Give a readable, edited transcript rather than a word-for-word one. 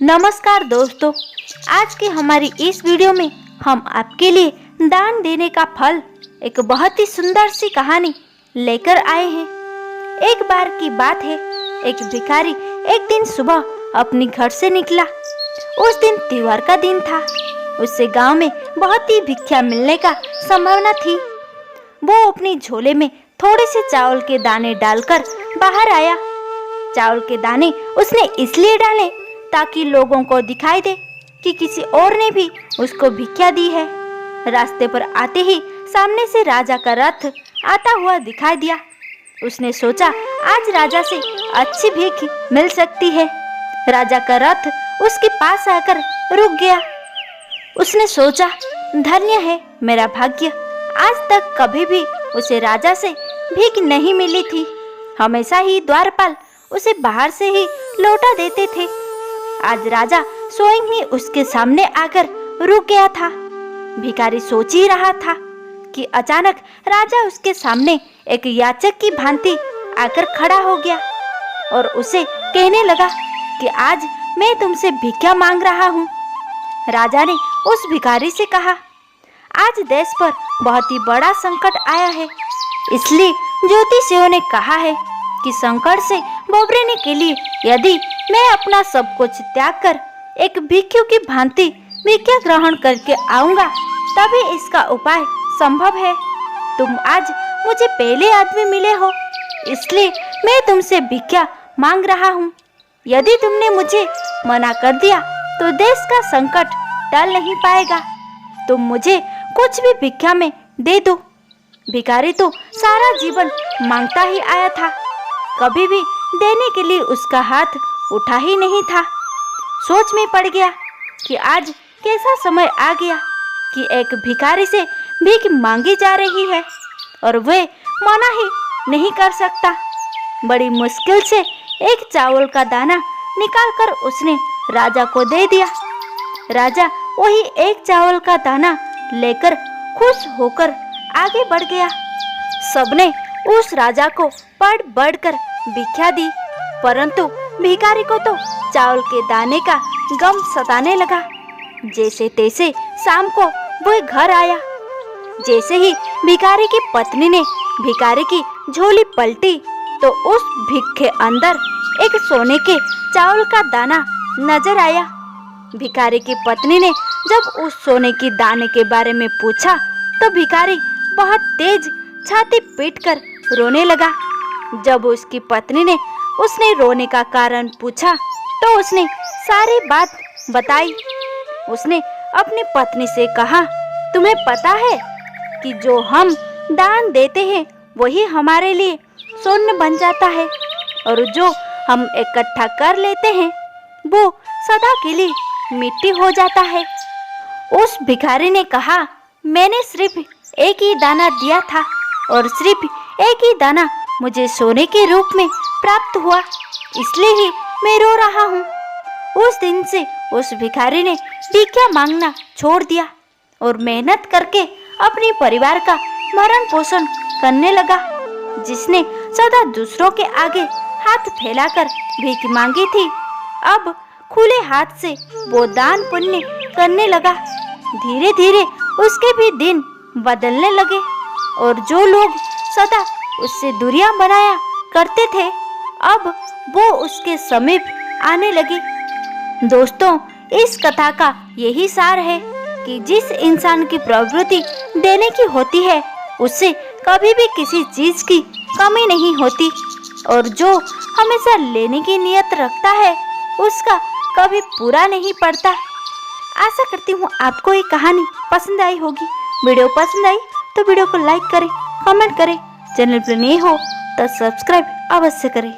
नमस्कार दोस्तों, आज की हमारी इस वीडियो में हम आपके लिए दान देने का फल एक बहुत ही सुंदर सी कहानी लेकर आए हैं। एक बार की बात है, एक भिखारी एक दिन सुबह अपने घर से निकला। उस दिन त्योहार का दिन था। उससे गांव में बहुत ही भिक्षा मिलने का संभावना थी। वो अपनी झोले में थोड़े से चावल के दाने डालकर बाहर आया। चावल के दाने उसने इसलिए डाले ताकि लोगों को दिखाई दे कि किसी और ने भी उसको भिक्षा दी है। रास्ते पर आते ही सामने से राजा का रथ आता हुआ दिखाई दिया। उसने सोचा आज राजा से अच्छी भीख मिल सकती है। राजा का रथ उसके पास आकर रुक गया। उसने सोचा धन्य है मेरा भाग्य, आज तक कभी भी उसे राजा से भीख नहीं मिली थी। हमेशा ही द्वारपाल उसे बाहर से ही लौटा देते थे। आज राजा स्वयं ही उसके सामने आकर रुक गया था। भिखारी सोच ही रहा था कि अचानक राजा उसके सामने एक याचक की भांति आकर खड़ा हो गया और उसे कहने लगा कि आज मैं तुमसे भिक्षा मांग रहा हूँ। राजा ने उस भिखारी से कहा, आज देश पर बहुत ही बड़ा संकट आया है, इसलिए ज्योतिषियों ने कहा है कि संकट से उबरने के लिए यदि मैं अपना सब कुछ त्याग कर एक भिक्षु की भांति भिक्षा ग्रहण करके आऊंगा तभी इसका उपाय संभव है। तुम आज मुझे पहले आदमी मिले हो, इसलिए मैं तुमसे भिक्षा मांग रहा हूँ। यदि तुमने मुझे मना कर दिया तो देश का संकट टल नहीं पाएगा। तुम मुझे कुछ भी भिक्षा में दे दो। भिखारी तो सारा जीवन मांगता ही आया था, कभी भी देने के लिए उसका हाथ उठा ही नहीं था। सोच में पड़ गया कि आज कैसा समय आ गया कि एक भिखारी से भीख मांगी जा रही है और वह मना ही नहीं कर सकता। बड़ी मुश्किल से एक चावल का दाना निकालकर उसने राजा को दे दिया। राजा वही एक चावल का दाना लेकर खुश होकर आगे बढ़ गया। सबने उस राजा को बढ़ बढ़कर भिक्षा दी, परंतु भिखारी को तो चावल के दाने का गम सताने लगा। जैसे तैसे शाम को वह घर आया। जैसे ही भिखारी की पत्नी ने भिखारी की झोली पलटी तो उस भिख के अंदर एक सोने के चावल का दाना नजर आया। भिखारी की पत्नी ने जब उस सोने की दाने के बारे में पूछा तो भिखारी बहुत तेज छाती पीटकर रोने लगा। जब उसकी पत्नी ने उसने रोने का कारण पूछा तो उसने सारी बात बताई। उसने अपनी पत्नी से कहा, तुम्हें पता है कि जो हम दान देते हैं वही हमारे लिए सोना बन जाता है और जो हम इकट्ठा कर लेते हैं वो सदा के लिए मिट्टी हो जाता है। उस भिखारी ने कहा, मैंने सिर्फ एक ही दाना दिया था और सिर्फ एक ही दाना मुझे सोने के रूप में प्राप्त हुआ, इसलिए ही मैं रो रहा हूँ। उस दिन से उस भिखारी ने भिक्षा मांगना छोड़ दिया और मेहनत करके अपने परिवार का भरण पोषण करने लगा। जिसने सदा दूसरों के आगे हाथ फैलाकर भीख मांगी थी, अब खुले हाथ से वो दान पुण्य करने लगा। धीरे धीरे उसके भी दिन बदलने लगे और जो लोग सदा उससे दूरियां बनाया करते थे अब वो उसके समीप आने लगे। दोस्तों, इस कथा का यही सार है कि जिस इंसान की प्रवृत्ति देने की होती है उससे कभी भी किसी चीज की कमी नहीं होती और जो हमेशा लेने की नियत रखता है उसका कभी पूरा नहीं पड़ता। आशा करती हूँ आपको ये कहानी पसंद आई होगी। वीडियो पसंद आई तो वीडियो को लाइक करें, कमेंट करें, चैनल पर नए हो तो सब्सक्राइब अवश्य करें।